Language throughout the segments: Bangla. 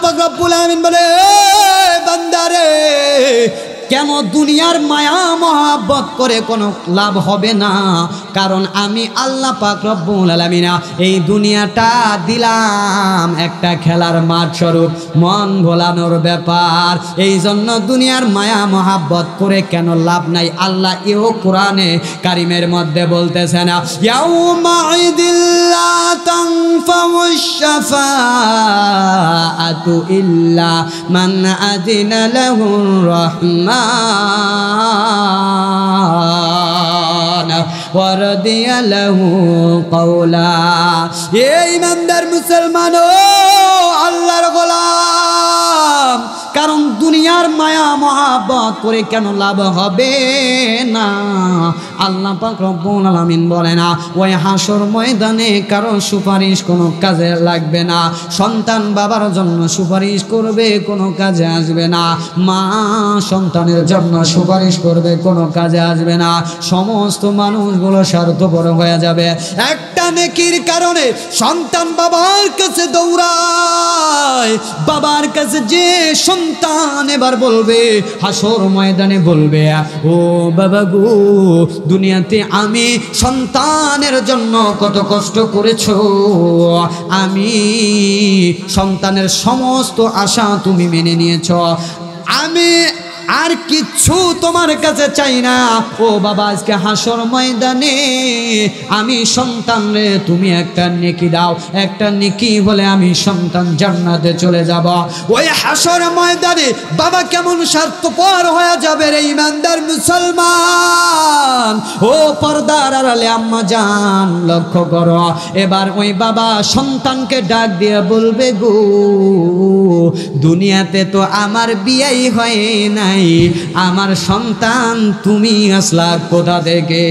পাক রব্বুল আলামিন বলে, বান্দারে কেন দুনিয়ার মায়া মহাব্বত করে কোনো লাভ হবে না, কারণ আমি আল্লাহ পাক রব্বুল আলামিন এই দুনিয়াটা দিলাম একটা খেলার মাঠ স্বরূপ, মন ভোলানোর ব্যাপার। এই জন্য দুনিয়ার মায়া মহাব্বত করে কেন লাভ নাই। আল্লাহ এও কোরআনে কারিমের মধ্যে বলতেছেন, ইয়াউমা ইদিল্লা তানফাউশ শাফাআতু ইল্লা মান আযিনা লাহুর রাহমান ওয়ারদিয়া লাহু কওলা। এই ইমানদার মুসলমান ও আল্লাহর গোলাম, কারণ দুনিয়ার মায়া মহাব্বত করে কেন লাভ হবে না। আল্লাহ পাক রব্বুল আলামিন বলে না, ওই হাসর ময়দানে কারো সুপারিশ কোনো কাজে লাগবে না। সন্তান বাবার জন্য সুপারিশ করবে, কোনো কাজে আসবে না। মা সন্তানের জন্য সুপারিশ করবে, কোনো কাজে আসবে না। সমস্ত মানুষগুলো স্বার্থপর হয়ে যাবে। একটা নেকির কারণে সন্তান বাবার কাছে দৌড়ায়, বাবার কাছে যে সন্তান এবার বলবে, হাসর ময়দানে বলবে, ও বাবা গো, দুনিয়াতে আমি সন্তানের জন্য কত কষ্ট করেছো, আমি সন্তানের সমস্ত আশা তুমি মেনে নিয়েছ, আমি আর কিচ্ছু তোমার কাছে চাই না। ও বাবা, আজকে হাসর ময়দানে আমি সন্তান রে তুমি একটা নেকি দাও, একটা নেকি বলে আমি সন্তান জান্নাতে চলে যাব। ওই হাসর ময়দানে বাবা কেমন স্বার্থপর হয়ে যাবে রে ইমানদার মুসলমান। ও পর্দার আড়ালে আম্মা জান লক্ষ্য করো, এবার ওই বাবা সন্তানকে ডাক দিয়ে বলবে, গো দুনিয়াতে তো আমার বিয়েই হয় নাই, আমার সন্তান তুমি আসলা কোথা থেকে।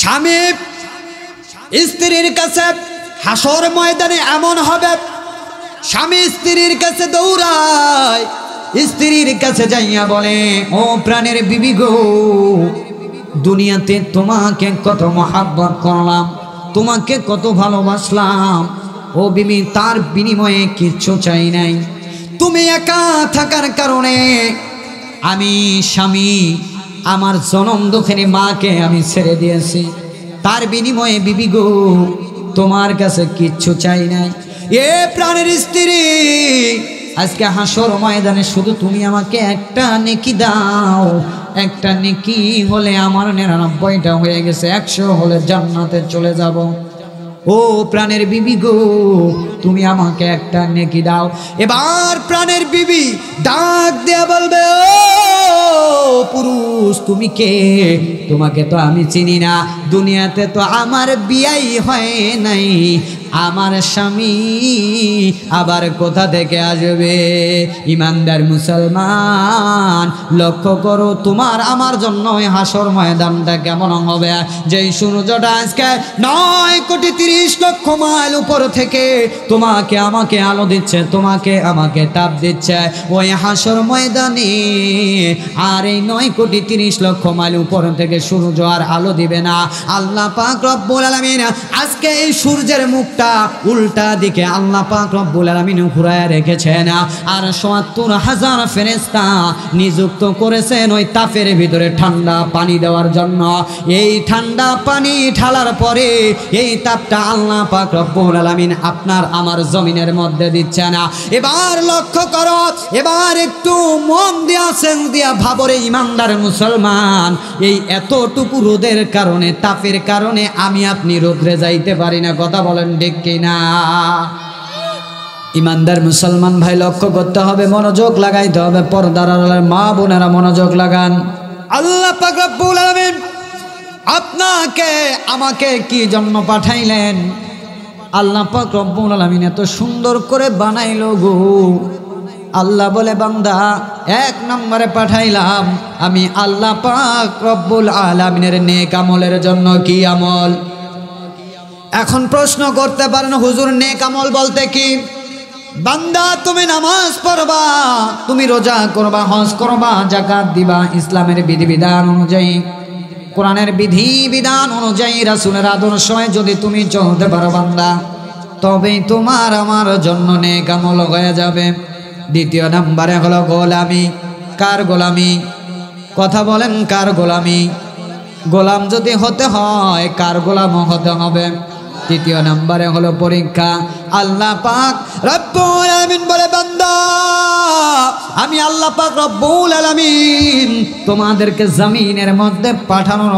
স্বামী স্ত্রীর কাছে হাসর ময়দানে এমন হবে, স্বামী স্ত্রীর কাছে দৌড়ায়, স্ত্রীর কাছে যাইয়া বলে, ও প্রাণের বিবি গো, দুনিয়াতে তোমাকে কত মহাব্বত করলাম, তোমাকে কত ভালোবাসলাম, ও বিবি তার বিনিময়ে কিচ্ছু চাই নাই। তুমি একা থাকার কারণে আমি স্বামী আমার জনম দুঃখিনী মাকে আমি ছেড়ে দিয়েছি, তার বিনিময়ে বিবি গো তোমার কাছে কিচ্ছু চাই নাই। এ প্রাণের স্ত্রী, আজকে হাসর ময়দানে শুধু তুমি আমাকে একটা নেকি দাও, একটা নেকি হলে আমার 99টা হয়ে গেছে, 100 হলে জান্নাতে চলে যাব। ও প্রাণের বিবি গো, তুমি আমাকে একটা নেকি দাও। এবার প্রাণের বিবি ডাক দেয়া বলবে, ও পুরুষ তুমি কে, তোমাকে তো আমি চিনি না, দুনিয়াতে তো আমার বিয়াই হয় নাই, আমার স্বামী আবার কোথা থেকে আসবে। ইমানদার মুসলমান লক্ষ্য করো, তোমার আমার জন্য হাসর ময়দানটা কেমন হবে। যেই সূর্যটা আজকে 9,30,00,000 মাইল উপর থেকে তোমাকে আমাকে আলো দিচ্ছে, তোমাকে আমাকে তাপ দিচ্ছে, ওই হাসর ময়দানে আর এই 9,30,00,000 মাইল উপর থেকে সূর্য আর আলো দিবে না। আল্লাহ পাক রব্বুল আলামিন আজকে এই সূর্যের মুখ উল্টা দিকে আল্লাহ পাক রব্বুল আলামিন ঘুরায় রেখেছেন, আর ৭০,০০০ ফেরেশতা নিযুক্ত করেছেন ওই তাপের ভিতরে ঠান্ডা পানি দেওয়ার জন্য। এই ঠান্ডা পানি ঢালার পরে এই তাপটা আল্লাহ পাক রব্বুল আলামিন আপনার আমার জমিনের মধ্যে দিচ্ছেন। এবার লক্ষ্য করো, এবার একটু মন দিয়া সেন্স দিয়া ভাবরে ইমানদার মুসলমান, এই এতটুকু রোদের কারণে, তাপের কারণে আমি আপনি রোদ্রে যাইতে পারি না, কথা বলেন ঠিক কিনা? ইমানদার মুসলমান ভাই লক্ষ্য করতে হবে, মনোযোগ লাগাইতে হবে। পর্দার আড়ালের মা বোনেরা মনোযোগ লাগান। আল্লাহ পাক রব্বুল আলামিন আপনাকে আমাকে কি জন্য পাঠাইলেন? আল্লাহ পাক রব্বুল আলামিন এত সুন্দর করে বানাইলো গো। আল্লাহ বলে, বান্দা 1 নম্বরে পাঠাইলাম আমি আল্লাহ পাক রব্বুল আলামিনের নেক আমলের জন্য। কি আমল? এখন প্রশ্ন করতে পারেন, হুজুর নেক আমল বলতে কি? বান্দা তুমি নামাজ পড়বা, তুমি রোজা করবা, হজ করবা, যাকাত দিবা, ইসলামের বিধিবিধান অনুযায়ী, কোরআনের বিধিবিধান অনুযায়ী, রাসূলের আদর্শে যদি তুমি চলতে পারো বান্দা, তবেই তোমার আমার জন্য নেক আমল হয়ে যাবে। দ্বিতীয় নম্বরে হলো গোলামি। কার গোলামি? কথা বলেন, কার গোলামি? গোলাম যদি হতে হয় কার গোলাম হতে হবে? তৃতীয় নম্বরে হলো পরীক্ষা। আল্লাহ পাক রব্বুল আলামিন বলে, বান্দা আমি আল্লাহ পাক রব্বুল আলামিন তোমাদেরকে জমিনের মধ্যে পাঠানোর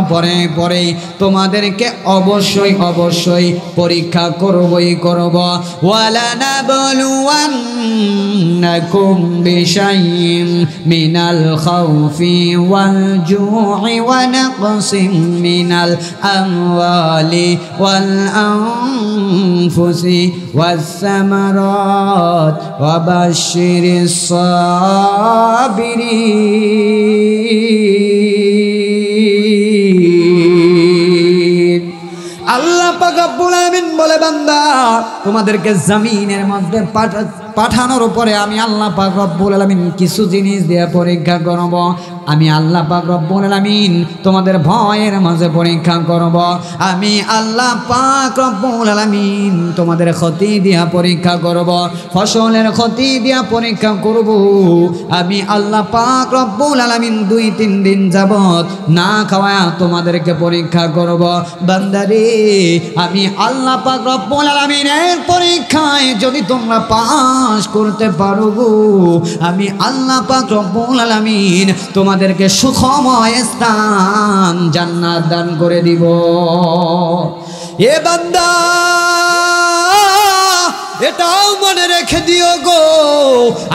পরে তোমাদেরকে অবশ্যই পরীক্ষা করবই করব। ওয়ালা নাবলুওয়ান্নাকুম বিশাইইন মিনাল খাউফি ওয়াল জু'i ওয়া নাকসিম মিনাল আমওয়ালি ওয়াল আনফুসি ওয়াস সামারাত ওয়া বাশশিরিস সাবিরিন। আল্লাহ পাক রব্বুল আলামিন বলে, বান্দা তোমাদেরকে জমিনের মধ্যে পাঠানোর পরে আমি আল্লাহ পাক রব্বুল আলামিন কিছু জিনিস দিয়ে পরীক্ষা করব। আমি আল্লাহ পাক রব্বুল আলামিন তোমাদের ভয়ের মাঝে পরীক্ষা করব। আমি আল্লাহ পাক রব্বুল আলামিন তোমাদের ক্ষতি দিয়া পরীক্ষা করব, ফসলের ক্ষতি দিয়া পরীক্ষা করব। আমি আল্লাহ পাক রব্বুল আলামিন 2-3 দিন যাবত না খাওয়া তোমাদেরকে পরীক্ষা করব। বান্দারে আমি আল্লাহ পাক রব্বুল আলামিনের পরীক্ষায় যদি তোমরা পাস করতে পারো গো, আমি আল্লাহ পাক রব্বুল আলামিন তোমাদেরকে সুখময় স্থান জান্নাত দান করে দিব। এ বান্দা এটাও মনে রেখে দিও গো,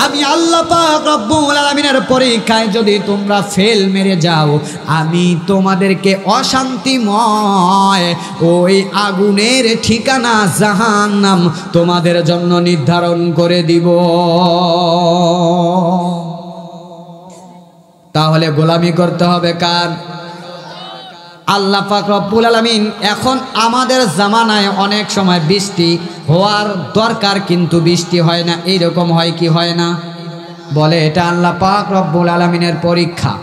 আমি আল্লাহ পাক রব্বুল আলামিনের পরীক্ষায় যদি তোমরা ফেল মেরে যাও, আমি তোমাদেরকে অশান্তিময় ওই আগুনের ঠিকানা জাহান্নাম তোমাদের জন্য নির্ধারণ করে দিব। তাহলে গোলামি করতে হবে কার? আল্লাহ পাক রব্বুল আলামিন। এখন আমাদের জামানায় অনেক সময় বৃষ্টি হওয়ার দরকার কিন্তু বৃষ্টি হয় না, এইরকম হয় কি হয় না? বলে এটা আল্লাহ পাক রব্বুল আলামিনের পরীক্ষা।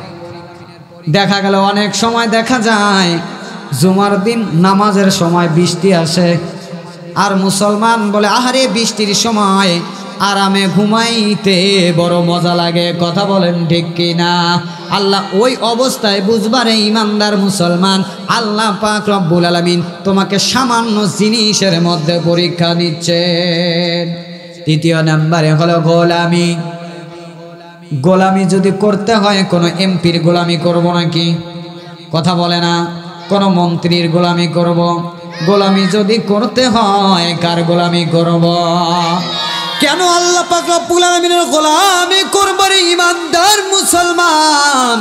দেখা গেল অনেক সময় দেখা যায় জুমার দিন নামাজের সময় বৃষ্টি আসে, আর মুসলমান বলে আহারে বৃষ্টির সময় আরামে ঘুমাইতে বড় মজা লাগে। কথা বলেন ঠিক কি না? আল্লাহ ওই অবস্থায় বুঝবারে ইমানদার মুসলমান, আল্লাহ পাক রব্বুল আলামিন তোমাকে সামান্য জিনিসের মধ্যে পরীক্ষা নিচ্ছেন। তৃতীয় নম্বরে হলো গোলামি। গোলামি যদি করতে হয় কোনো এমপির গোলামি করব নাকি? কথা বলে না। কোনো মন্ত্রীর গোলামি করব? গোলামি যদি করতে হয় কার গোলামি করব? কেন আল্লাহ পাক রব্বুল আলামিনের গোলামি করব রে ইমানদার মুসলমান?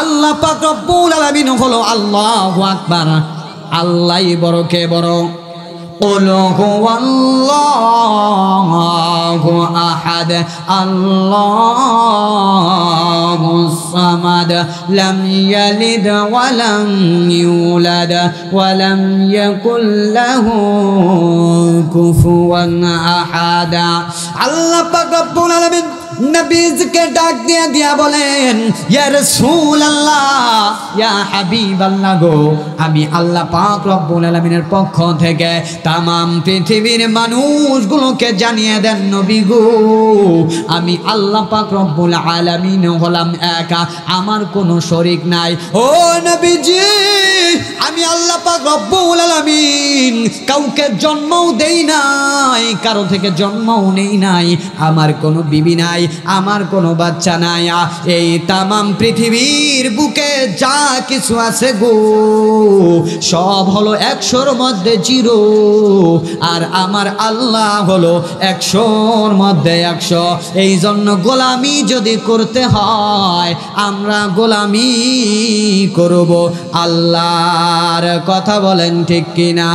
আল্লাহ পাক রব্বুল আলামিন হলো আল্লাহু আকবার। আল্লাহই বড়, কে বড়? قل هو الله أحد الله الصمد لم يلد ولم يولد ولم يكن له كفوا أحد। আল্লাহ পাক রব্বুল আলামিন নবীকে ডাক দিয়া বলেন, ইয়া রাসূলুল্লাহ, ইয়া হাবিবাল্লাহ গো, আমি আল্লাহ পাক রব্বুল আলামিনের পক্ষ থেকে তামাম পৃথিবীর মানুষগুলোকে জানিয়ে দেন নবী গো, আমি আল্লাহ পাক রব্বুল আলামিন হলাম একা, আমার কোনো শরীক নাই। ও নবীজি, আমি আল্লাহ পাক রব্বুল আলামিন কাউকে জন্মও দেই নাই, কারো থেকে জন্মও নেই নাই, আমার কোনো বিবি নাই, আমার কোনো বাচ্চা নাই। এই তামাম পৃথিবীর বুকে যা কিছু আছে গো সব হলো 100-র মধ্যে 0, আর আমার আল্লাহ হলো 100-র মধ্যে 100। এই জন্য গোলামি যদি করতে হয় আমরা গোলামি করব আল্লাহর। কথা বলেন ঠিক কিনা?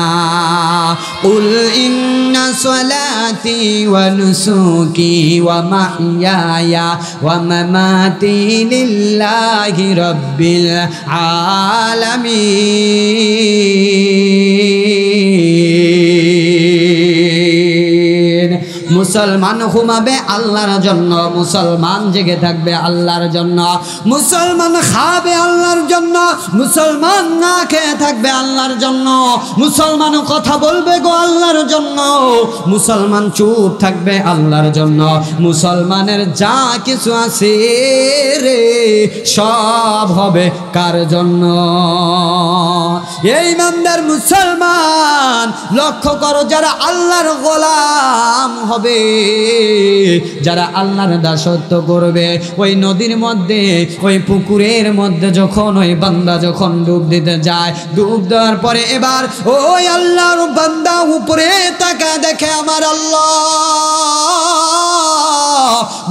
কুল ইন্না সলাতি ওয়া নুসুকি ওয়া মাহইয়ায়া ওয়া মামাতি লিল্লাহি রাব্বিল আলামিন মুসলমান ঘুমাবে আল্লাহর জন্য, মুসলমান জেগে থাকবে আল্লাহর জন্য, মুসলমান খাবে আল্লাহর জন্য, মুসলমান না খেয়ে থাকবে আল্লাহর জন্য, মুসলমান কথা বলবে গো আল্লাহর জন্য, মুসলমান চুপ থাকবে আল্লাহর জন্য। মুসলমানের যা কিছু আছে রে সব হবে কার জন্য? এই ইমানদার মুসলমান লক্ষ্য করো, যারা আল্লাহর গোলাম হবে, যারা আল্লাহর দাসত্ব করবে, ওই নদীর মধ্যে ওই পুকুরের মধ্যে যখন ওই বান্দা যখন ডুব দিতে যায়, ডুব দেওয়ার পরে এবার ওই আল্লাহর বান্দা উপরে তাকায় দেখে আমার আল্লাহ,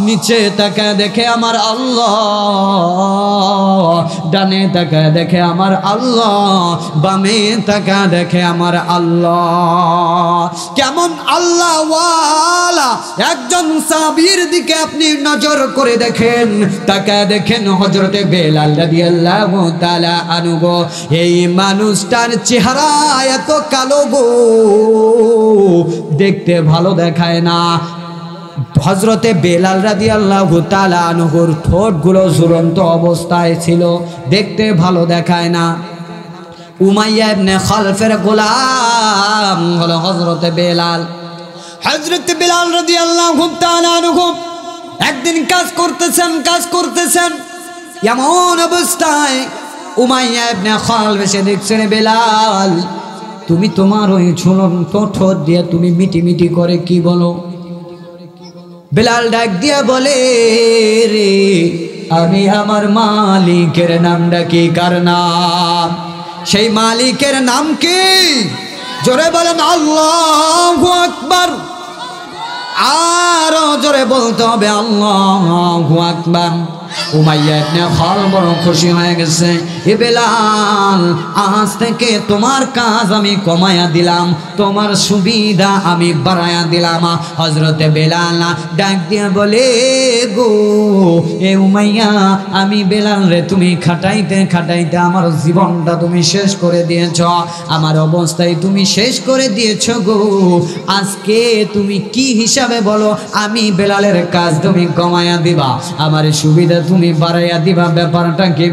নিচে তাকায় দেখে আমার আল্লাহ, ডানে তাকায় দেখে আমার আল্লাহ, বামে তাকায় দেখে আমার আল্লাহ। কেমন আল্লাহ ওয়ালা একজন সাহাবীর দিকে আপনি নজর করে দেখেন, তাকায় দেখেন হযরতে বেলাল রাদিয়াল্লাহু তাআলা আনহু। এই মানুষটার চেহারা এত কালো গো, দেখতে ভালো দেখায় না। হযরতে বেলাল রাদিয়াল্লাহু তাআলা আনহুর ঠোঁটগুলো ঝুলন্ত অবস্থায় ছিল, দেখতে ভালো দেখায় না। উমাইয়া ইবনে খালফের গোলাম হলো হযরতে বেলাল। হযরতে বেলাল রাদিয়াল্লাহু তাআলা আনহু একদিন কাজ করতেছেন, এমন অবস্থায় উমাইয়া ইবনে খালফ এসে দেখছেন, বেলাল তুমি তোমার ওই ঝুলন্ত ঠোঁট দিয়ে তুমি মিটি মিটি করে কি বলো? বেলাল ডাক দিয়া বলে, রে আমি আমার মালিকের নাম ডাকি। কার নাম? সেই মালিকের নাম কি? জোরে বলেন আল্লাহু আকবার। আরো জোরে বলতে হবে আল্লাহু আকবার। উমাইয়া ইবনে খালফ বড় খুশি হয়ে গেছে, এ বেলাল আজ থেকে তোমার কাজ আমি কমায়া দিলাম, তোমার সুবিধা আমি বাড়ায়া দিলাম। হযরতে বেলাল ডাক দিয়ে বলে, গো এ উমাইয়া, আমি বেলাল রে তুমি খাটাইতে খাটাইতে আমার জীবনটা তুমি শেষ করে দিয়েছ, আমার অবস্থায় তুমি শেষ করে দিয়েছ গো। আজকে তুমি কি হিসাবে বলো আমি বেলালের কাজ তুমি কমায়া দিবা, আমার সুবিধা তুমি বাড়াইয়া দিবা? ব্যাপারটা কি?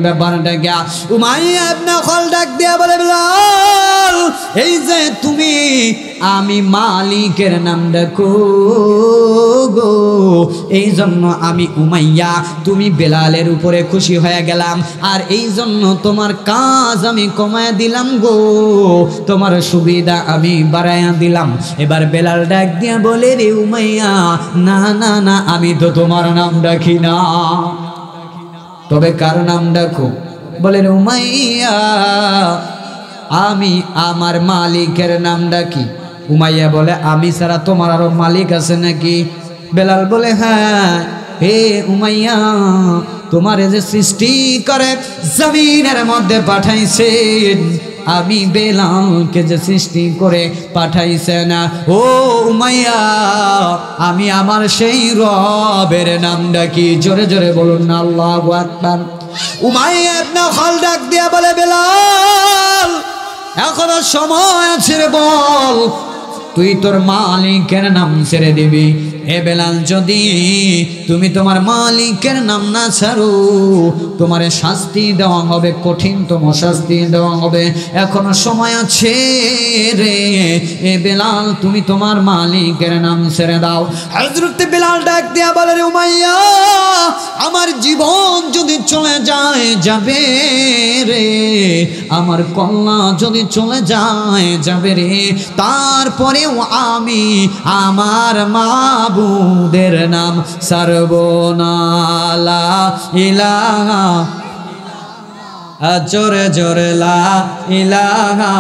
উমাইয়া ইবনে খালফ ডাক দিয়া বলে, বেলাল এই যে তুমি আমি মালিকের নাম ডাকো গো, এই জন্য আমি উমাইয়া তুমি বেলালের উপরে খুশি হয়ে গেলাম, আর এই জন্য তোমার কাজ আমি কমায়া দিলাম গো, তোমার সুবিধা আমি বাড়াইয়া দিলাম। এবার বেলাল ডাক দিয়া বলে, রে উমাইয়া, না না না, আমি তো তোমার নাম ডাকি না, তবে কার নাম ডাকো? বলে, উমাইয়া আমি আমার মালিকের নাম ডাকি। উমাইয়া বলে, আমি ছাড়া তোমার আরো মালিক আছে নাকি? বেলাল বলে, হ্যাঁ হে উমাইয়া, তোমার যে সৃষ্টি করে জমিনের মধ্যে পাঠাইছেন, আমি বেলালকে যে সৃষ্টি করে পাঠাইছেন, ও উমাইয়া আমি আমার সেই রবের নাম ডাকি। জোরে জোরে বলুন না আল্লাহু আকবার। উমাইয়া ইবনে খালফ ডাক দিয়া বলে, বেলাল এখনো সময় আছে রে, বল তুই তোর মালিকের নাম ছেড়ে দিবি। এ বেলাল, যদি তুমি তোমার মালিকের নাম না ছাড়ো, তোমার শাস্তি দেওয়া হবে, কঠিনতম শাস্তি দেওয়া হবে, এখনো সময় আছে রে। এ বেলাল তুমি তোমার মালিকের নাম ছেড়ে দাও। হযরত বেলাল ডাক দিয়া বলে, রে উমাইয়া, আমার জীবন যদি চলে যায় যাবে রে, আমার কল্যাণ যদি চলে যায় যাবে রে, তারপরেও আমি আমার মাবুদের নাম সারবনা। লা ইলাহা, জোরে জোরে লা ইলাহা।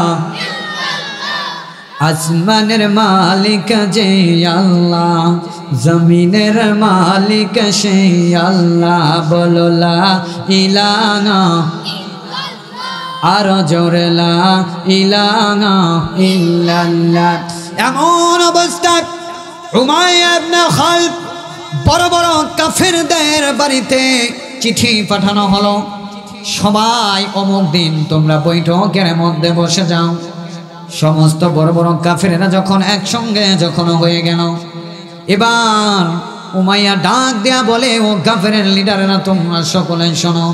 আসমানের মালিক যে আল্লাহ, জমিনের মালিক সে আল্লাহ, বলো লা ইলাহা, আর জোরে লা ইলাহা ইল্লাল্লাহ। এমন অবস্থা উমাইয়া ইবনে খালফ বড় বড় কাফেরদের বাড়িতে চিঠি পাঠানো হলো, সবাই অমুক দিন তোমরা বৈঠকের মধ্যে বসে যাও। সমস্ত বড় বড় কাফেরেরা যখন একসঙ্গে যখন হয়ে গেল, এবার উমাইয়া ডাক দেয়া বলে, ও কাফেরের লিডারেরা তোমরা সকলে শোনো,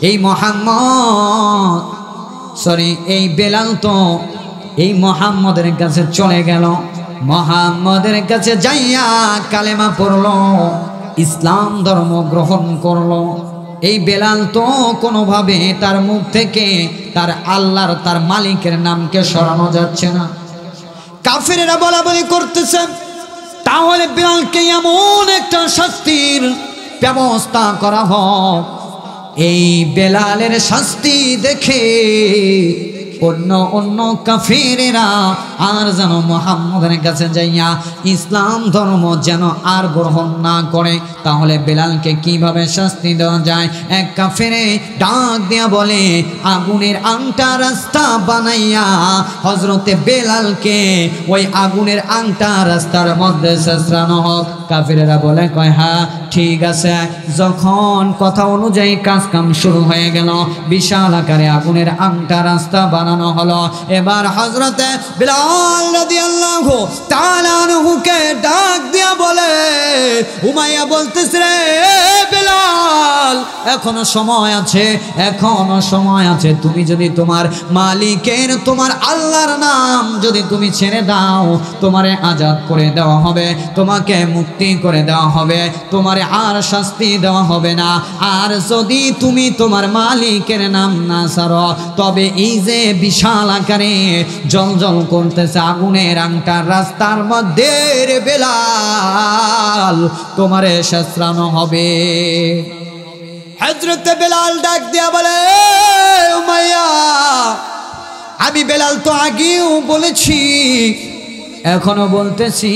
এই মোহাম্মদ এই বেলাল তো এই মোহাম্মদের কাছে চলে গেল, মোহাম্মদের কাছে যাইয়া কালেমা পড়লো, ইসলাম ধর্ম গ্রহণ করলো। এই বেলাল তো কোনোভাবে তার মুখ থেকে তার আল্লাহর তার মালিকের নামকে সরানো যাচ্ছে না। কাফেরেরা বলা বলি করতেছে, তাহলে বেলালকে এমন একটা শাস্তির ব্যবস্থা করা হোক, এই বেলালের শাস্তি দেখে অন্য অন্য কাফেরেরা আর যেন মুহাম্মদের কাছে যাইয়া ইসলাম ধর্ম যেন আর গ্রহণ না করে। তাহলে বেলালকে কিভাবে শাস্তি দেওয়া যায়? এক কাফেরে ডাক দিয়া বলে, আগুনের আংটা রাস্তা বানাইয়া হযরতে বেলালকে ওই আগুনের আংটা রাস্তার মধ্যে ছেঁচড়ানো হোক। কাফেরেরা বলে, কয় হ্যাঁ ঠিক আছে। যখন কথা অনুযায়ী কাজ কাম শুরু হয়ে গেল, বিশাল আকারে আগুনের আংটা রাস্তা বানানো হলো। এবার হযরতে বেলাল রাদিয়াল্লাহু তাআলা আনহুকে ডাক দিয়া বলে, উমাইয়া বলতেছে, রে বেলাল এখনো সময় আছে, এখনো সময় আছে। তুমি যদি তোমার মালিকের তোমার আল্লাহর নাম যদি তুমি ছেড়ে দাও, তোমারে আজাদ করে দেওয়া হবে, তোমাকে মুক্তি করে দেওয়া হবে, তোমারে আর শাস্তি দেওয়া হবে না। আর যদি তুমি তোমার মালিকের নাম না ছাড়ো, তবে এই যে বিশাল আকারে জলজল করতেছে আগুনের আংটার রাস্তার মধ্যে রে বেলাল, তোমারে ছেঁচড়ানো হবে। হযরতে বেলাল ডাক দিয়া বলে, উমাইয়া আমি বেলাল তো আগেও বলেছি, এখনো বলতেছি,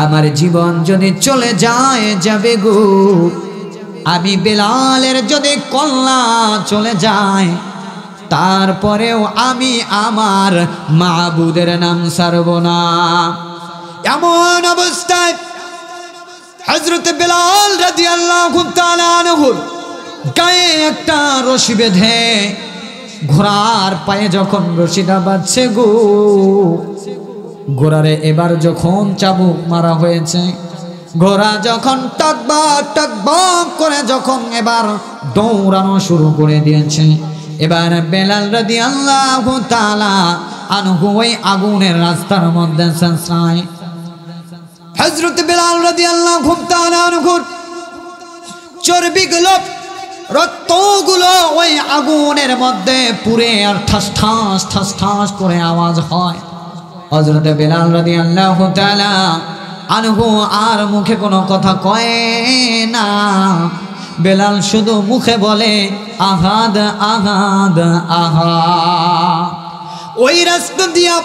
আমার জীবন যদি চলে যায় যাবে গো, আমি বেলালের যদি কল্লা চলে যায়, তারপরেও আমি আমার মাবুদের নাম ছাড়ব না। এমন অবস্থায় হযরতে বেলাল রাদিয়াল্লাহু তাআলা আনহুর গায়ে একটা রশি বেঁধে ঘোড়ার পায়ে যখন রশিটা বাঁধছে গো, ঘোড়ারে এবার যখন চাবুক মারা হয়েছে, ঘোড়া যখন টকবক টকবক করে যখন এবার দৌড়ানো শুরু করে দিয়েছে, এবার বেলাল রাদিয়াল্লাহু তাআলা আনহু ওই আগুনের রাস্তার মধ্যে ছেঁচড়ায়। হযরত বেলাল রাদিয়াল্লাহু তাআলা আনহুর চর্বিগুলো রক্তগুলো ওই আগুনের মধ্যে পুড়ে আর ঠাস ঠাস ঠাস ঠাস করে আওয়াজ হয়। হযরত বেলাল রাদিয়াল্লাহু তাআলা আনহু আর মুখে কোনো কথা কয় না, বেলাল শুধু মুখে বলে আহাদ আহাদ আহাদ। ওই রাস্তা দিয়া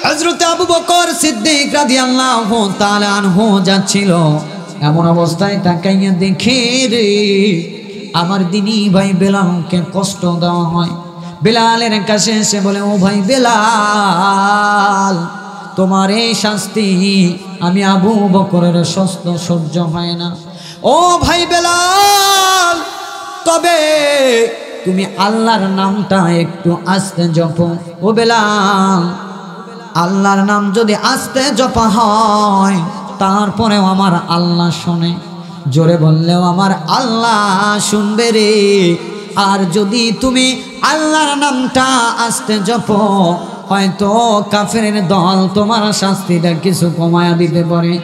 হযরত আবু বকর সিদ্দিক রাদিয়াল্লাহু তাআলা আনহু যাচ্ছিল। এমন অবস্থায় তাকাইয়া দেখে রে আমার দিনী ভাই বেলালকে কষ্ট দেওয়া হয়। বেলালের কাছে এসে বলে, ও ভাই বেলাল, তোমার এই শাস্তি আমি আবু বকরের সহ্য হয় না। ও ভাই বেলাল, তবে তুমি আল্লাহর নামটা একটু আস্তে জপো। ও বেলাল, আল্লাহর নাম যদি আস্তে জপা হয় তারপরেও আমার আল্লাহ শোনে, জোরে বললেও আমার আল্লাহ শুনবে রে। আর যদি তুমি আল্লাহর নামটা আস্তে জপো, হয়তো কাফেরের দল তোমার শাস্তিটা কিছু কমায়া দিতে পারে।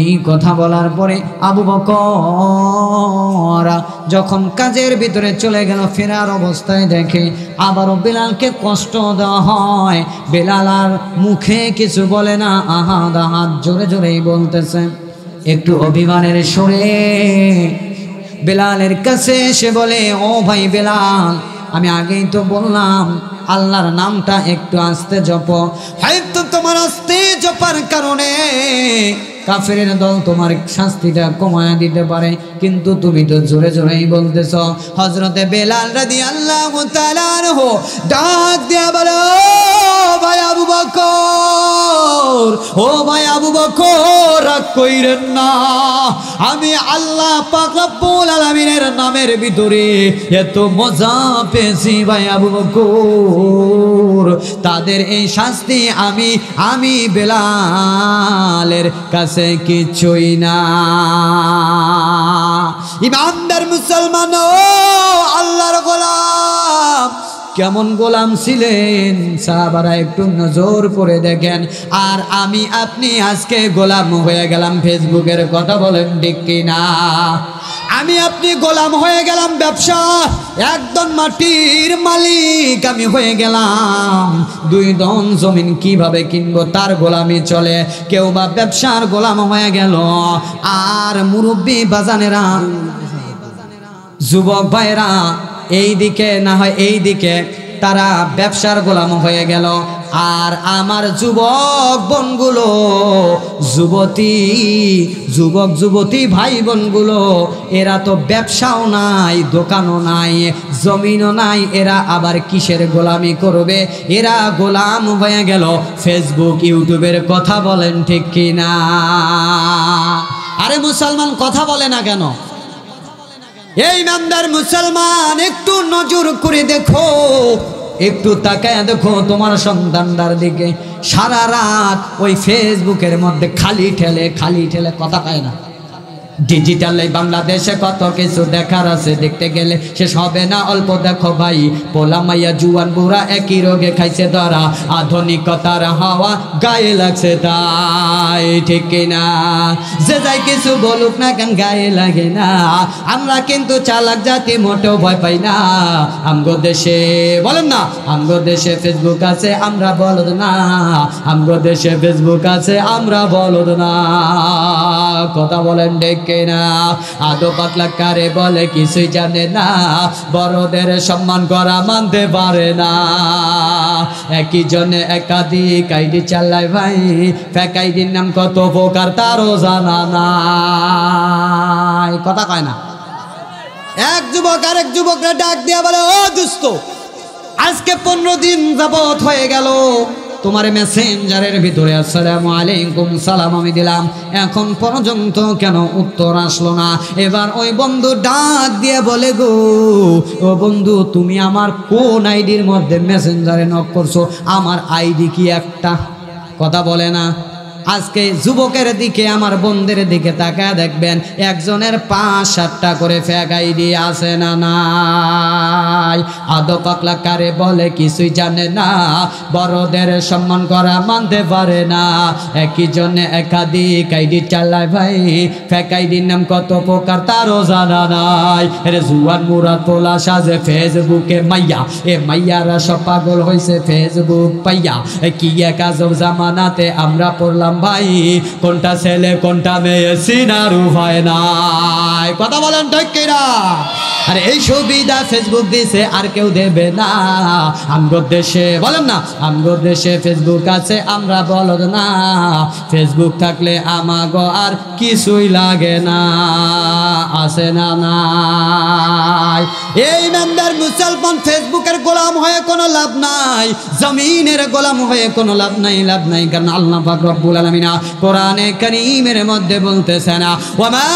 এই কথা বলার পরে আবু বকর যখন কাজের ভিতরে চলে গেল, ফেরার অবস্থায় দেখে আবারও বেলালকে কষ্ট দেওয়া হয়। বেলাল আর মুখে কিছু বলে না, আহাদ আহাদ জোরে জোরেই বলতেছে। একটু অভিমানের সুরে বেলালের কাছে এসে বলে, ও ভাই বেলাল, আমি আগেই তো বললাম আল্লাহর নামটা একটু আস্তে জপো। হয়তো তোমার আস্তে জপার কারণে কাফেরের দল তোমার শাস্তিটা কমায় দিতে পারে, কিন্তু তুমি তো জোরে জোরেই বলতেছ। হযরতে বেলাল রাদিয়াল্লাহু তাআলা আনহু ডাক দিয়া বলে, ও ভাই আবু বকর, ও ভাই আবু বকর, রাগ কইরেন না, আমি আল্লাহ পাক রব্বুল আলামিনের নামের ভিতরে এত মজা পেয়েছি ভাই আবু বকর, তাদের এই শাস্তি আমি বেলালের কাছে কিছুই না। ইমানদার মুসলমান, ও আল্লাহর গোলাম, কেমন গোলাম ছিলেন সাহাবারা একটু নজর করে দেখেন। আর আমি আপনি আজকে গোলাম হয়ে গেলাম ফেসবুকের, কথা বলেন ঠিক কিনা? আমি আপনি গোলাম হয়ে গেলাম ব্যবসা, একদম মাটির মালিক আমি হয়ে গেলাম, 2 দন জমিন কিভাবে কিনবো তার গোলামি চলে। কেউ বা ব্যবসার গোলাম হয়ে গেল। আর মুরব্বী বাজানেরা, যুবক ভাইরা, এই দিকে না হয় এই দিকে তারা ব্যবসার গোলাম হয়ে গেল। আর আমার যুবক বোনগুলো, যুবক যুবতী ভাই বোনগুলো, এরা তো ব্যবসাও নাই, দোকানও নাই, জমিনও নাই, এরা আবার কিসের গোলামি করবে? এরা গোলাম হয়ে গেল ফেসবুক ইউটিউবের, কথা বলেন ঠিক কিনা? আরে মুসলমান কথা বলে না কেন? এই ইমানদার মুসলমান, একটু নজর করে দেখো, একটু তাকায় দেখো তোমার সন্তানদার দিকে। সারা রাত ওই ফেসবুকের মধ্যে খালি ঠেলে কথা কয় না। ডিজিটাল এই বাংলাদেশে কত কিছু দেখার আছে, দেখতে গেলে শেষ হবে না। অল্প দেখো ভাই, পোলা মাইয়া জুয়ান বুড়া একই রোগে খাইছে ধরা, আধুনিকতার হাওয়া গায়ে লাগছে তাই, ঠিক কিনা? যে যাই কিছু বলুক না কেন গায়ে লাগে না। আমরা কিন্তু চালাক জাতি, মোটেও ভয় পাই না। আমগো দেশে, বলেন না, আমগো দেশে ফেসবুক আছে, আমরা বলদ না। আমগো দেশে ফেসবুক আছে, আমরা বলদ না, কথা বলেন ঠিক কিনা? আদো পাতলা কারে বলে কিছুই জানে না, বড়দের সম্মান করা মানতে পারে না। একই জনে একাধিক আইডি চালায় ভাই, ফেক আইডির নাম কত প্রকার তারও জানা নাই, কথা কয় না। এক যুবক আরেক যুবকরা ডাক দিয়া বলে, ও দোস্ত, আজকে 15 দিন যাবত হয়ে গেল তোমার মেসেঞ্জারের ভিতরে আসসালামু আলাইকুম সালাম আমি দিলাম, এখন পর্যন্ত কেন উত্তর আসলো না? এবার ওই বন্ধু ডাক দিয়ে বলে, গো ও বন্ধু, তুমি আমার কোন আইডির মধ্যে মেসেঞ্জারে নক করছো? আমার আইডি কি একটা? কথা বলে না। আজকে যুবকের দিকে, আমার বন্ধের দিকে তাকায় দেখবেন, একজনের 5-7টা করে ফেক আইডি আছে না নাই? আদো পাকলা কারে বলে কিছুই জানে না, বড়দের সম্মান করা মানতে পারে না। একই জন্য একাধিক আইডি চালায় ভাই, ফেক আইডির নাম কত প্রকার তারও জানা নাই। রে জুয়ান মুরাদ পোলা সাজে ফেসবুকে মাইয়া, এ মাইয়ারা সব পাগল হয়েছে ফেসবুক পাইয়া। কি এক আজব জামানাতে আমরা পড়লাম ভাই, কোনটা ছেলে কোনটা মেয়ে চিনার উপায় নাই, কথা বলেন ঠিক কিনা? আরে এই সুবিধা ফেসবুক দিছে, আর কেউ দেবে না। আমগো দেশে, বলেন না, আমগো দেশে ফেসবুক আছে, আমরা বলদ না। ফেসবুক থাকলে আমাগো আর কিছুই লাগে না, আছে না নাই? এই ইমানদার মুসলমান, ফেসবুকের গোলাম হয়ে কোনো লাভ নাই, জমিনের গোলাম হয়ে কোনো লাভ নাই, কারণ আল্লাহ পাক রব্বুল আলামিন কোরআনে কারীমের মধ্যে বলতেছেন, ওয়ামা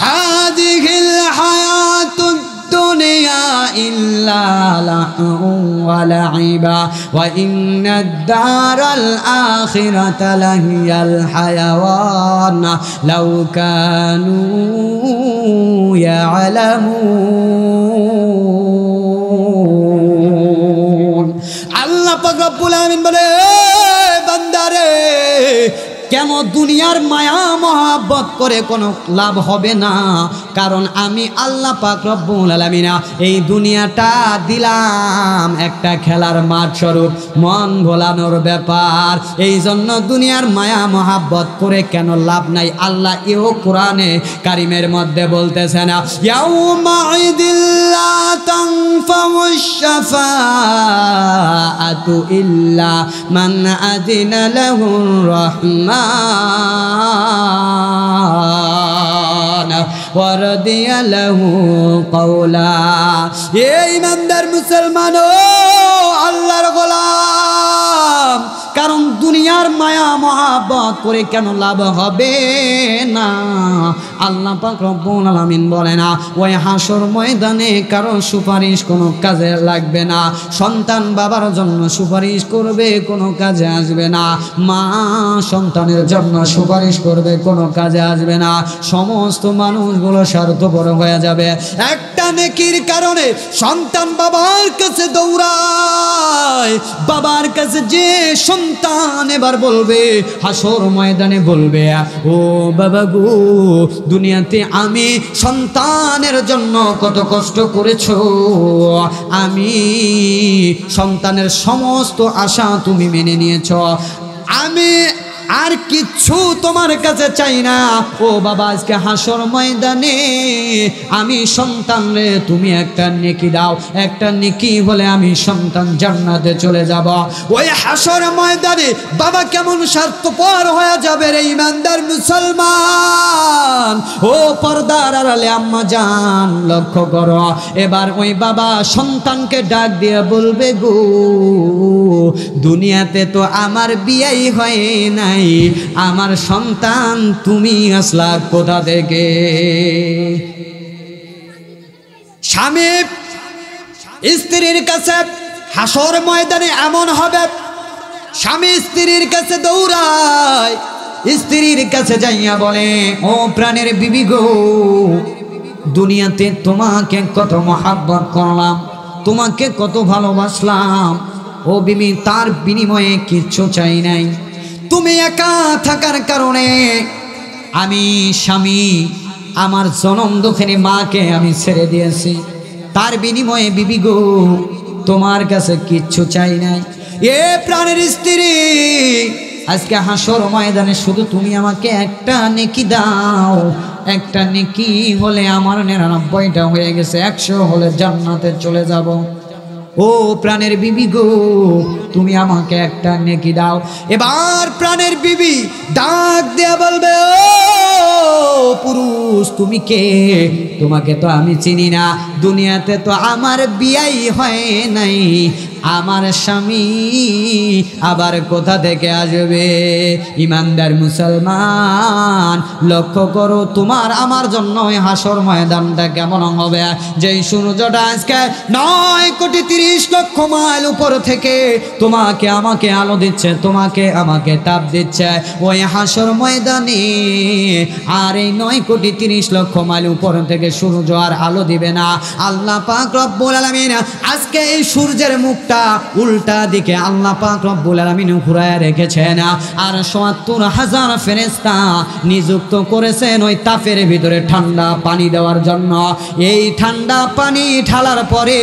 হাযিহিল হায়াতুদ দুনিয়া ইল্লা লাহু ওয়া লাইবা ওয়া ইন্নাদ দারাল আখিরাতা লাহিয়াল হায়াওয়ান লাউ কানু ইয়ালামুন। আল্লাহ পাক রব্বুল আলামিন বলে, বান্দারে, কেন দুনিয়ার মায়া মহাব্বত করে কোনো লাভ হবে না? কারণ আমি আল্লাহ পাক রব্বুল আলামিন এই দুনিয়াটা দিলাম একটা খেলার মাঠ স্বরূপ, মন ভোলানোর ব্যাপার। এই জন্য দুনিয়ার মায়া মহাব্বত করে কেন লাভ নাই। আল্লাহ এও কোরআনে কারিমের মধ্যে বলতেছেন, ইয়াউমা ইদিল্লা তানফাউশ শাফাআতু ইল্লা মান আযিনা লাহুর রাহমান ওয়ারদিয়া লাহু কওলা। এই ইমানদার মুসলমান ও আল্লাহর গোলাম, কারণ দুনিয়ার মায়া মহাব্বত করে কেন লাভ হবে না? আল্লাহ পাক রব্বুল আলামিন বলে না ওই হাসর ময়দানে কারো সুপারিশ কোনো কাজে লাগবে না। সন্তান বাবার জন্য সুপারিশ করবে, কোনো কাজে আসবে না। মা সন্তানের জন্য সুপারিশ করবে, কোনো কাজে আসবে না। সমস্ত মানুষগুলো স্বার্থপর হয়ে যাবে। একটা নেকির কারণে সন্তান বাবার কাছে দৌড়ায়, বাবার কাছে যে সন্তান এবার বলবে হাসর ময়দানে বলবে ও বাবা গো, দুনিয়াতে আমি সন্তানের জন্য কত কষ্ট করেছো, আমি সন্তানের সমস্ত আশা তুমি মেনে নিয়েছ, আমি আর কিচ্ছু তোমার কাছে চাই না। ও বাবা, আজকে হাসর ময়দানে আমি সন্তান রে তুমি একটা নেকি দাও, একটা নেকি হলে আমি সন্তান জান্নাতে চলে যাব। ওই হাসর ময়দানে বাবা কেমন স্বার্থপর হয়ে যাবে রে ইমানদার মুসলমান। ও পর্দার আড়ালে আম্মা জান লক্ষ্য করো, এবার ওই বাবা সন্তানকে ডাক দিয়ে বলবে গো, দুনিয়াতে তো আমার বিয়েই হয় নাই, আমার সন্তান তুমি আসলা কোথা থেকে? স্বামী স্ত্রীর কাছে হাসর ময়দানে এমন হবে, স্বামী স্ত্রীর কাছে দৌড়ায়, স্ত্রীর কাছে যাইয়া বলে ও প্রাণের বিবি গো, দুনিয়াতে তোমাকে কত মহাব্বত করলাম, তোমাকে কত ভালোবাসলাম, ও বিবি তার বিনিময়ে কিচ্ছু চাই নাই। তুমি একা থাকার কারণে আমি স্বামী আমার জনম দুঃখিনী মাকে আমি ছেড়ে দিয়েছি, তার বিনিময়ে বিবি গো তোমার কাছে কিচ্ছু চাই নাই। এ প্রাণের স্ত্রী, আজকে হাসর ময়দানে শুধু তুমি আমাকে একটা নেকি দাও, একটা নেকি হলে আমার 99টা হয়ে গেছে, 100 হলে জান্নাতে চলে যাব। ও প্রাণের বিবি গো, তুমি আমাকে একটা নেকি দাও। এবার প্রাণের বিবি ডাক দেয়া বলবে ও পুরুষ, তুমি কে? তোমাকে তো আমি চিনি না, দুনিয়াতে তো আমার বিয়াই হয় নাই, আমার স্বামী আবার কোথা থেকে আসবে? ইমানদার মুসলমান লক্ষ্য করো, তোমার আমার জন্য হাসর ময়দানটা কেমন হবে? যেই সূর্যটা আজকে 9,30,00,000 মাইল উপর থেকে তোমাকে আমাকে আলো দিচ্ছে, তোমাকে আমাকে তাপ দিচ্ছে, ওই হাসর ময়দানে আর এই 9,30,00,000 মাইল উপর থেকে সূর্য আর আলো দিবে না। আল্লাহ পাক রব্বুল আলামিন আজকে এই সূর্যের মুখটা উল্টা দিকে আল্লাহ পাক রব্বুল আলামিন ঘুরায় রেখেছেন, আর ৭০,০০০ ফেরেশতা নিযুক্ত করেছেন ওই তাপের ভিতরে ঠান্ডা পানি দেওয়ার জন্য। এই ঠান্ডা পানি ঢালার পরে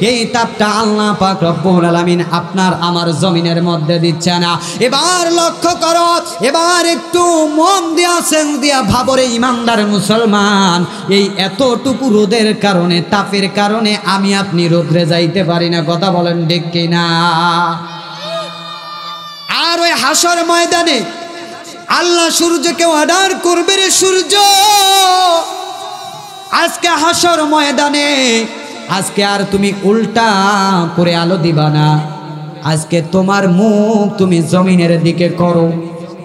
এই তাপটা আল্লাহ পাক রব্বুল আলামিন আপনার আমার জমিনের মধ্যে দিচ্ছে না। এবার লক্ষ্য করো, এবার একটু মন দিয়া সেন দিয়া ভাবরে ইমানদার মুসলমান, এই এতটুকু রোদের কারণে তাপের কারণে আমি আপনি রোদ্রে যাইতে পারি না, কথা বলেন ঠিক কিনা? আর ওই হাসর ময়দানে আল্লাহ সূর্যকে অর্ডার করবে, রে সূর্য আজকে হাসর ময়দানে আজকে আর তুমি উল্টা করে আলো দিবা না, আজকে তোমার মুখ তুমি জমিনের দিকে করো,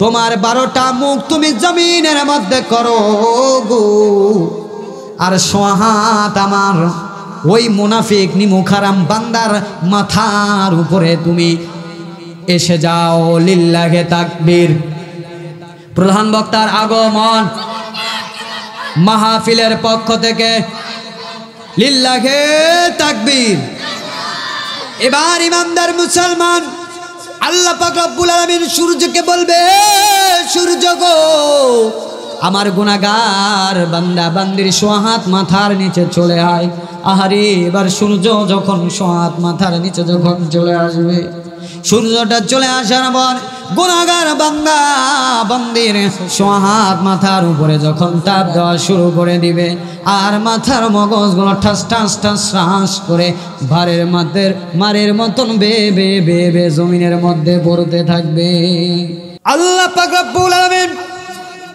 তোমার 12টা মুখ তুমি জমিনের মধ্যে করো গো। আর সোহাত আমার ওই মুনাফিক নিমুখারাম বান্দার মাথার উপরে তুমি এসে যাও। লিল্লাহে তাকবীর। প্রধান বক্তার আগমন, মাহফিলের পক্ষ থেকে লিল্লাহে তাকবীর। এবার ইমানদার মুসলমান আল্লাহ পাক রব্বুল আলামিন সূর্যকে বলবে, সূর্য গো আমার গুনাহগার বান্দা বান্দির সোহাত মাথার নিচে চলে আয়। আহারে এবার সূর্য যখন সোহাত মাথার নিচে যখন চলে আসবে, সূর্যটা চলে আসার পর গুনাহগার বান্দা বান্দির সোহাত মাথার উপরে যখন তাপ দেওয়া শুরু করে দিবে, আর মাথার মগজগুলো ঠাস ঠাস ঠাস ঠাস করে ভারের মারের মতন বেবে বেবে জমিনের মধ্যে পড়তে থাকবে। আল্লাহ পাক রব্বুল আলামিন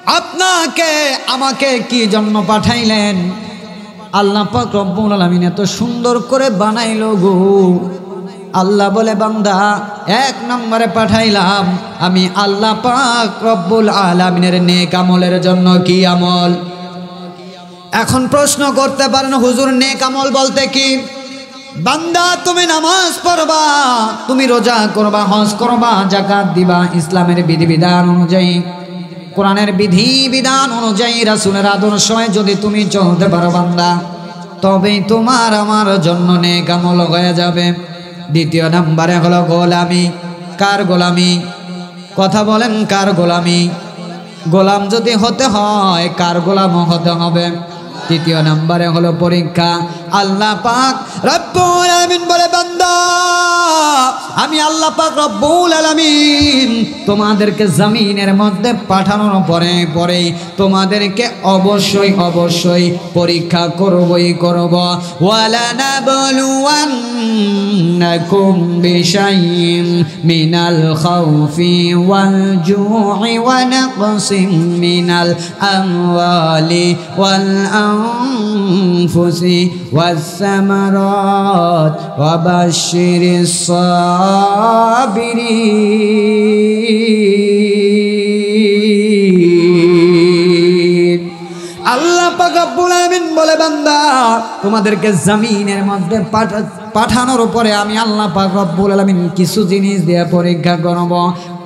আপনাকে আমাকে কি জন্য পাঠাইলেন? আল্লাহ পাক রব্বুল আলামিন এত সুন্দর করে বানাইলো গো। আল্লাহ বলে বান্দা এক নম্বরে পাঠাইলাম আমি আল্লাহ পাক রব্বুল আলামিনের নেক আমলের জন্য। কি আমল? এখন প্রশ্ন করতে পারেন হুজুর নেক আমল বলতে কি? বান্দা তুমি নামাজ পড়বা, তুমি রোজা করবা, হজ করবা, যাকাত দিবা, ইসলামের বিধিবিধান অনুযায়ী, কোরআনের বিধিবিধান অনুযায়ী, রাসূলের আদর্শে যদি তুমি চলতে পারো বান্দা, তবেই তোমার আমার জন্য নেক আমল হয়ে যাবে। দ্বিতীয় নম্বরে হলো গোলামি। কার গোলামি? কথা বলেন, কার গোলামি? গোলাম যদি হতে হয় কার গোলাম হতে হবে? তৃতীয় নম্বরে হলো পরীক্ষা। আল্লাহ পাক রব্বুল আলামিন বলে বান্দা আমি আল্লাহ পাক রব্বুল আলামিন তোমাদেরকে জমিনের মধ্যে পাঠানোর পরেই তোমাদেরকে অবশ্যই পরীক্ষা করবই করব। ওয়ালা নাবলুওয়ান্নাকুম বিশাইইন মিনাল খাউফি ওয়াল জু'i ওয়া নাকসিম মিনাল আমওয়ালি ওয়াল আনফুসি ওয়াস সামারাত ওয়া বাশশিরিস সাবিরিন। আল্লাহ পাক রব্বুল আলামিন বলে বান্দা তোমাদেরকে জমিনের মধ্যে পাঠানোর পরে আমি আল্লাহ পাক রব্বুল আলামিন কিছু জিনিস দিয়ে পরীক্ষা করব।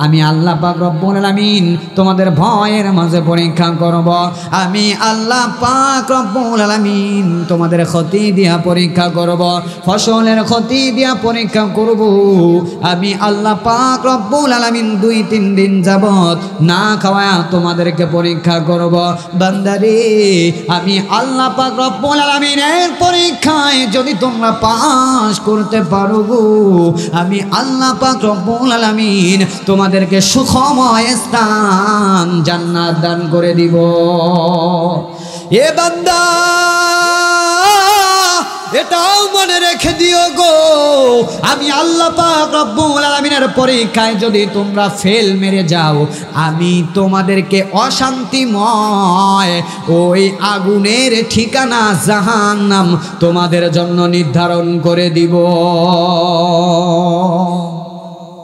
আমি আল্লাহ পাক রব্বুল আলামিন তোমাদের ভয়ের মাঝে পরীক্ষা করব। আমি আল্লাহ পাক রব্বুল আলামিন তোমাদের ক্ষতি দিয়া পরীক্ষা করব, ফসলের ক্ষতি দিয়া পরীক্ষা করব। আমি আল্লাহ পাক রব্বুল আলামিন 2-3 দিন যাবত না খাওয়া তোমাদেরকে পরীক্ষা করব। বান্দারে আমি আল্লাহ পাক রব্বুল আলামিনের পরীক্ষায় যদি তোমরা পাস করতে পারো গো, আমি আল্লাহ পাক রব্বুল আলামিন তোমাদেরকে সুখময় স্থান জান্নাত দান করে দিব। এ বান্দা এটাও মনে রেখে দিও গো, আমি আল্লাহ পাক রব্বুল আলামিনের পরীক্ষায় যদি তোমরা ফেল মেরে যাও, আমি তোমাদেরকে অশান্তিময় ওই আগুনের ঠিকানা জাহান্নাম তোমাদের জন্য নির্ধারণ করে দিব।